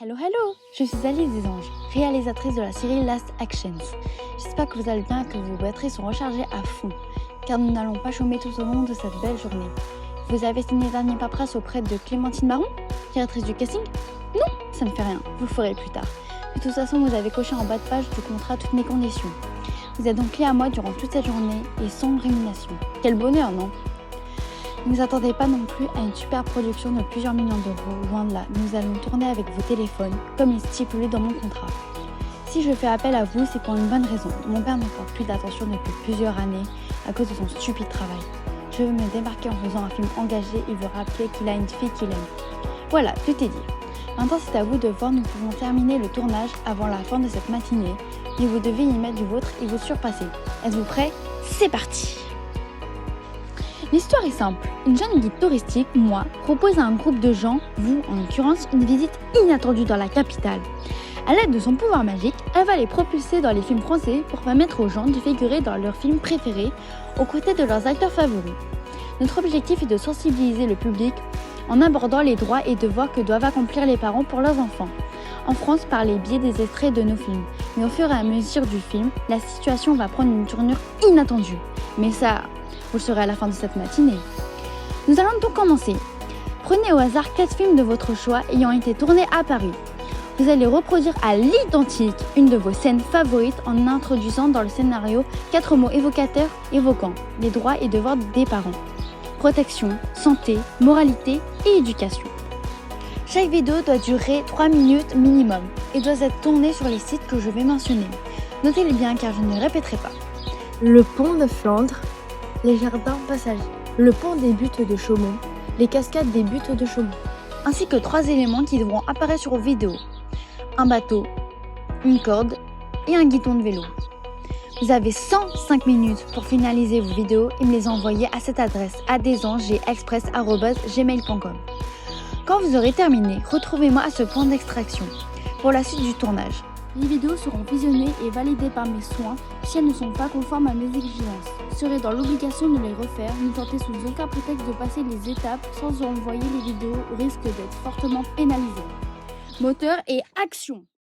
Hello, hello! Je suis Alice Desanges, réalisatrice de la série Last Actions. J'espère que vous allez bien et que vos batteries sont rechargées à fond, car nous n'allons pas chômer tout au long de cette belle journée. Vous avez signé le dernier paperasse auprès de Clémentine Baron, directrice du casting? Non, ça ne fait rien, vous le ferez plus tard. De toute façon, vous avez coché en bas de page du contrat toutes mes conditions. Vous êtes donc lié à moi durant toute cette journée et sans rémunération. Quel bonheur, non? Ne vous attendez pas non plus à une super production de plusieurs millions d'euros, loin de là. Nous allons tourner avec vos téléphones, comme il est stipulé dans mon contrat. Si je fais appel à vous, c'est pour une bonne raison. Mon père ne porte plus d'attention depuis plusieurs années à cause de son stupide travail. Je veux me démarquer en faisant un film engagé et vous rappeler qu'il a une fille qu'il aime. Voilà, tout est dit. Maintenant, c'est à vous de voir, nous pouvons terminer le tournage avant la fin de cette matinée, mais vous devez y mettre du vôtre et vous surpasser. Êtes-vous prêts? C'est parti! L'histoire est simple. Une jeune guide touristique, moi, propose à un groupe de gens, vous en l'occurrence, une visite inattendue dans la capitale. À l'aide de son pouvoir magique, elle va les propulser dans les films français pour permettre aux gens de figurer dans leurs films préférés aux côtés de leurs acteurs favoris. Notre objectif est de sensibiliser le public en abordant les droits et devoirs que doivent accomplir les parents pour leurs enfants. En France, par les biais des extraits de nos films. Mais au fur et à mesure du film, la situation va prendre une tournure inattendue. Mais ça, vous le saurez à la fin de cette matinée. Nous allons donc commencer. Prenez au hasard 4 films de votre choix ayant été tournés à Paris. Vous allez reproduire à l'identique une de vos scènes favorites en introduisant dans le scénario 4 mots évocateurs évoquant les droits et devoirs des parents. Protection, santé, moralité et éducation. Chaque vidéo doit durer 3 minutes minimum et doit être tournée sur les sites que je vais mentionner. Notez-les bien car je ne répéterai pas. Le pont de Flandre, les jardins passagers, le pont des buttes de Chaumont, les cascades des buttes de Chaumont, ainsi que 3 éléments qui devront apparaître sur vos vidéos. Un bateau, une corde et un guidon de vélo. Vous avez 105 minutes pour finaliser vos vidéos et me les envoyer à cette adresse adesangesexpress@gmail.com. Quand vous aurez terminé, retrouvez-moi à ce point d'extraction pour la suite du tournage. Les vidéos seront visionnées et validées par mes soins si elles ne sont pas conformes à mes exigences. Vous serez dans l'obligation de les refaire, ne tentez sous aucun prétexte de passer les étapes sans envoyer les vidéos au risque d'être fortement pénalisé. Moteur et action!